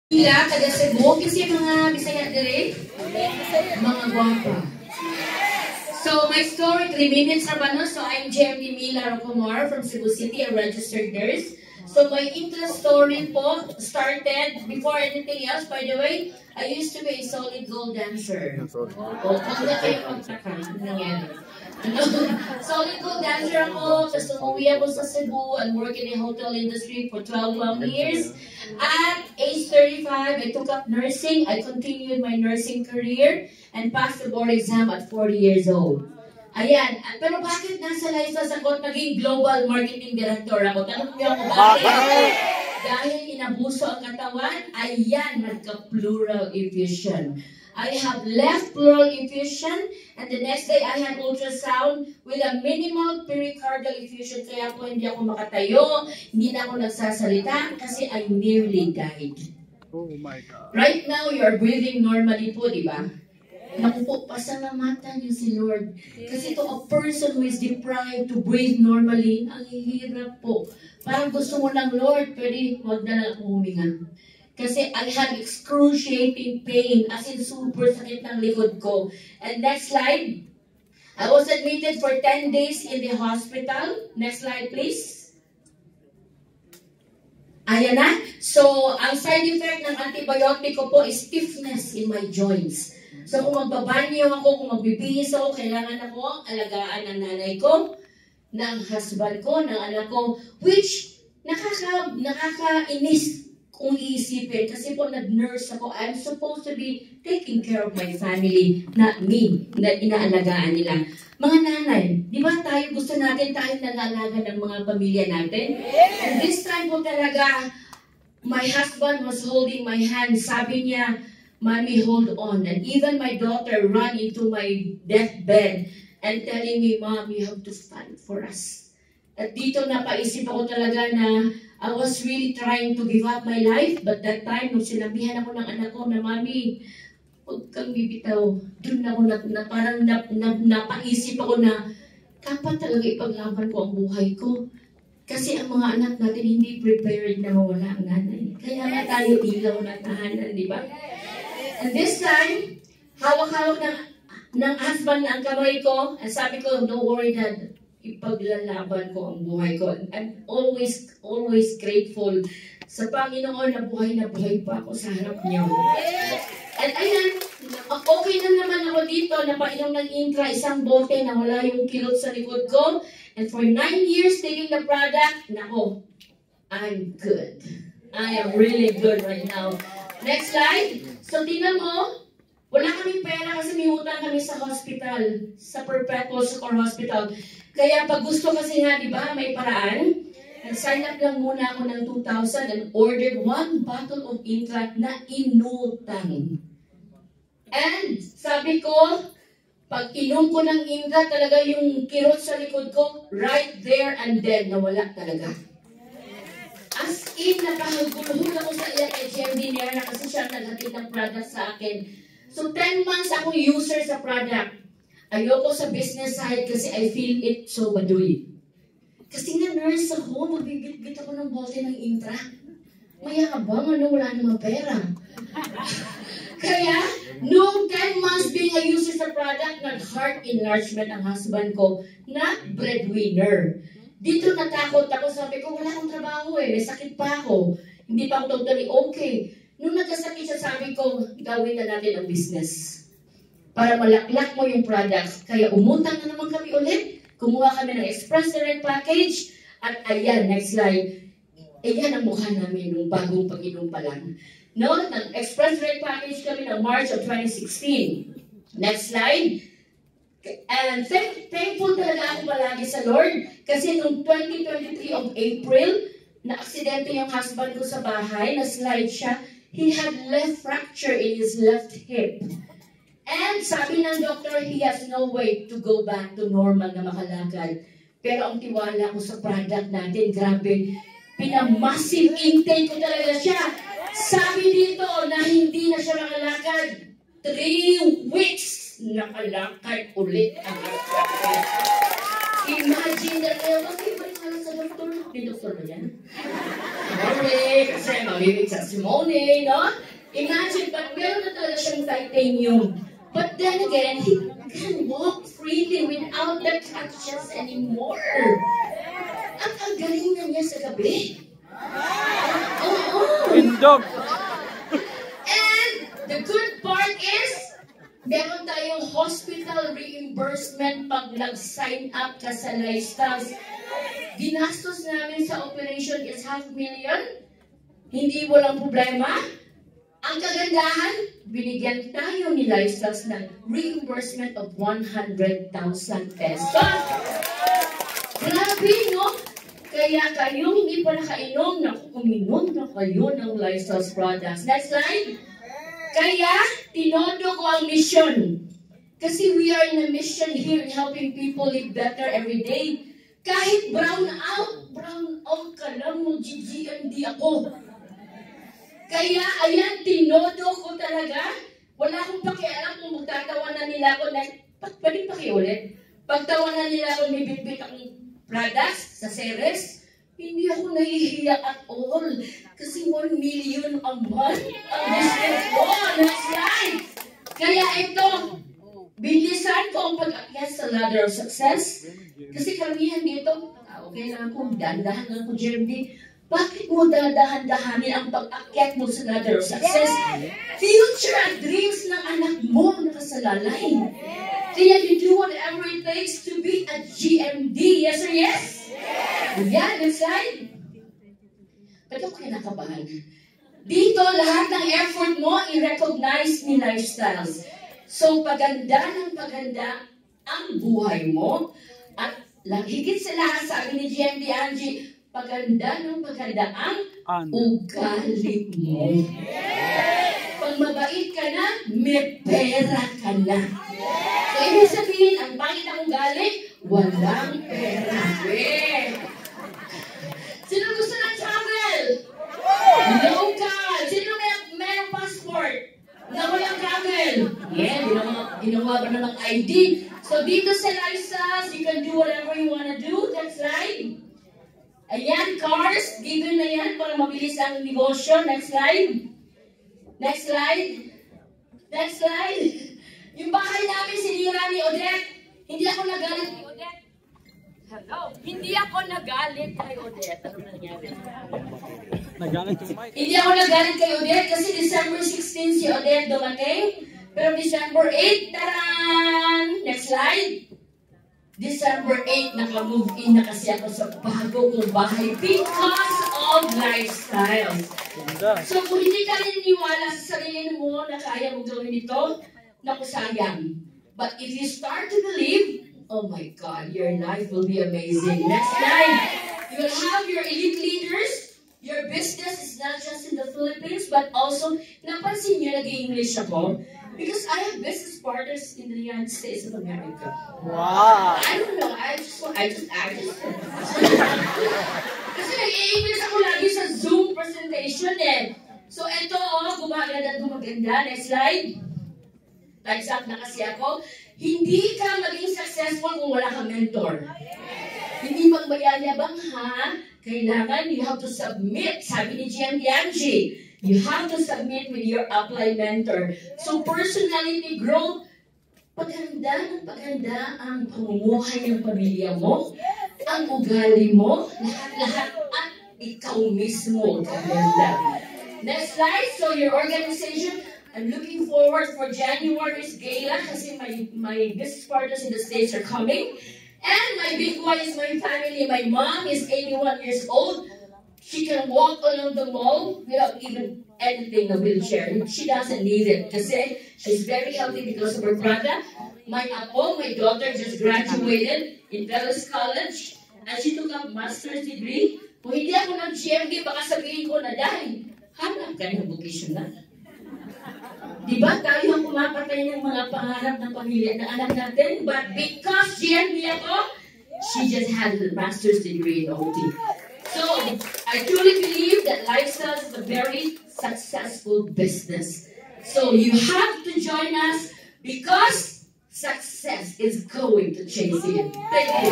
Ila, taga Cebu, kasi mga Bisaya dire, mga guwapa. So, my story, 3 minutes na ba no? So, I'm Jeremy Mila Rocomor from Cebu City, a registered nurse. So, my interest story po started before anything else. By the way, I used to be a solid gold dancer. O, kung na kayo magtaka, nangyari. Solid gold dancer ako, tapos umuwi ako sa Cebu and work in the hotel industry for 12 long years. At age 35, I took up nursing. I continued my nursing career and passed the board exam at 40 years old. Ayan, pero bakit nasa license ako naging global marketing director ako? Tanong niyo ako bakit? Dahil inabuso ang katawan, ayan, nagka-pleural effusion. I have left pleural effusion, and the next day I had ultrasound with a minimal pericardial effusion. Kaya po hindi ako makatayo, hindi na ako nagsasalita kasi I nearly died. Oh my God. Right now, you are breathing normally po, di ba? Naku po, pasalamatan niyo si Lord. Kasi to a person who is deprived to breathe normally, ang hirap po. Parang gusto mo ng Lord, pwede wag na lang akong huminga. Kasi I had excruciating pain, as in super sakit ng likod ko. And next slide. I was admitted for 10 days in the hospital. Next slide, please. Ayan na. So, ang side effect ng antibiotic ko po is stiffness in my joints. So, kung magbabanyo ako, kung magbibihis ako, kailangan ako alagaan ng nanay ko, ng husband ko, ng anak ko, which nakakainis kung iisipin, kasi po nag-nurse ako, I'm supposed to be taking care of my family, not me, na inaalagaan nila. Mga nanay, di ba tayo gusto natin tayo nangalaga ng mga pamilya natin? And this time po talaga, my husband was holding my hand. Sabi niya, Mommy, hold on. And even my daughter ran into my deathbed and telling me, Mom, you have to stand for us. At dito napaisip ako talaga na I was really trying to give up my life, but that time, nung sinabihan ako ng anak ko na, Mami, huwag kang bibitaw. Doon ako parang napaisip ako na dapat talaga ipaglaban ko ang buhay ko. Kasi ang mga anak natin hindi prepared na mawala ang nanay. Kaya nga tayo ilaw na tahanan, di ba? And this time, hawak-hawak ng husband na ang kamay ko, and sabi ko, don't worry, Dad. Ipaglalaban ko ang buhay ko. I'm always grateful sa Panginoon na buhay pa ako sa harap niyo. And ayan, okay na naman ako dito, napainom ng Intra, isang bote na wala yung kilot sa likod ko. And for 9 years taking the product, nako, I'm good. I am really good right now. Next slide. So, tingnan mo, wala kaming pera kasi may utang kami sa hospital, sa Perpetual Succor Hospital. Kaya pag gusto kasi nga, di ba, may paraan, nag-sign up lang muna ako ng 2,000 and ordered 1 bottle of Intrac na inutang. And sabi ko, pag inom ko ng Intrac, talaga yung kirot sa likod ko, right there and then, nawala talaga. As in, nakahagulhul ako sa iya kay GMD Nera kasi siya naghatid ng product sa akin. So, 10 months akong user sa product. Ayoko sa business side kasi I feel it so baduy. Kasi nga nurse ako, magbibit-bit ako ng bote ng Intra. Mayabang, wala namang pera. Kaya, noong 10 months being a user sa product, nag-heart enlargement ang husband ko na breadwinner. Dito natakot ako, sabi ko, wala akong trabaho may sakit pa ako. Hindi pa ako totally okay. Nung nagkasakit siya, sabi ko, gawin na natin ang business para malaklak mo yung product. Kaya umutang na naman kami ulit. Kumuha kami ng Express Direct Package. At ayan, next slide. Ayan ang mukha namin nung bagong pag-inom pa lang. No, nag-Express Direct Package kami ng March of 2016. Next slide. And thankful talaga ako palagi sa Lord. Kasi noong 2023 of April, na-aksidente yung husband ko sa bahay. Na-slide siya. He had left fracture in his left hip. And sabi ng doctor, he has no way to go back to normal na makalakad. Pero ang tiwala ko sa product natin, grabe, pinamassive intake ko talaga siya. Sabi dito na hindi na siya makalakad. 3 weeks, nakalakad ulit ang husband. Imagine that, bakit ba sa doktor? May doktor ba yan? Norway, kasi mamimig sa Simone, no? Imagine, but meron na talaga siyang titanium. But then again, he can walk freely without the crutches anymore. At ang galing na niya sa gabi. Oo. Indog! And the good part is, meron tayong hospital reimbursement pag nag-sign up ka sa Lifestyles. Ginastos namin sa operation is $500,000. Hindi walang problema. Ang kagandahan, binigyan tayo ni Lifestyles ng reimbursement of 100,000 pesos. Grabe, no? Kaya kayo hindi pa nakainom, uminom na kayo ng Lifestyles products. Next slide. Kaya, tinodo ko ang mission. Kasi we are in a mission here in helping people live better every day. Kahit brown out ka lang, mag-GGMD ako. Kaya, ayan, tinodo ko talaga. Wala akong pakialam kung magtatawanan nila ako na, pwede pakiulit. Pagtawanan nila ako, may bitbit akong products sa Ceres, hindi ako nahihiya at all. Kasi 1 million a month ang business ko. Next slide. Kaya ito, bilisan ko ang pag-akyat sa ladder of success. Kasi karamihan dito, okay lang ako, dahan-dahan lang ako, Jeremy. Bakit mo dadahan-dahanin ang pag-akyat mo sa ladder of success? Future at dreams ng anak mo nakasalalay. Kaya you do whatever it takes to be a GMD. Yes or yes? Yeah, next slide. Ba't ako kinakabahan? Dito, lahat ng effort mo, i-recognize ni Lifestyles. So, paganda ng paganda ang buhay mo. At higit sa lahat, sabi ni GMD Angie, paganda ng paganda ang ugali mo. Pag mabait ka na, may pera ka na. So, ibig sabihin, ang pangit ang ugali, walang pera. Sino gusto ng travel? Local. Sino mayroong passport na walang travel? Yeah, ginawa ba na ng ID? So, dito sa Lifestyles, you can do whatever you wanna do. Next slide. Ayan, cars. Given na yan para mabilis ang negosyo. Next slide. Next slide. Next slide. Yung bahay namin sinira ni Odette. Hindi ako nagalit kay Odette. Hello. Hindi ako nagalit kay Odette. Ano nangyari? Nagalit yung mic. Hindi ako nagalit kay Odette kasi December 16 si Odette dumating. Pero December 8, taran! Next slide. December 8, naka-move in na kasi ako sa bago kong bahay because of Lifestyles. So kung hindi ka naniniwala sa sarili mo na kaya mo gawin ito, naku sayang. But if you start to believe, oh my God, your life will be amazing. Next slide. You will have your elite leaders. Your business is not just in the Philippines, but also, napansin niyo, nag-English ako. Because I have business partners in the United States of America. Wow! I don't know. I just. Kasi nag-i-English ako lagi sa Zoom presentation eh. So, ito gumaganda. Next slide. Time's up na kasi ako. Hindi ka maging successful kung wala kang mentor. Hindi magmayayabang ha. Kailangan you have to submit. Sabi ni GMD Angie. You have to submit with your upline mentor. So personality growth, paganda ang pamumuhay ng pamilya mo, ang ugali mo, lahat-lahat at ikaw mismo. Ganda. Next slide. So your organization, I'm looking forward for January's gala kasi my business partners in the States are coming. And my big one is my family. My mom is 81 years old. She can walk along the mall without even anything, a wheelchair. She doesn't need it kasi she's very healthy because of her product. My daughter just graduated in Dallas College and she took a master's degree. Kung hindi ako ng GMD, baka sabihin ko na dahil hanap ka ng vocation na. Diba tayo ang pumapatay ng mga pangarap ng pamilya ng anak natin? But because GMD ako, she just had a master's degree in OT. So, I truly believe that Lifestyles is a very successful business. So, you have to join us because success is going to chase you. Thank you.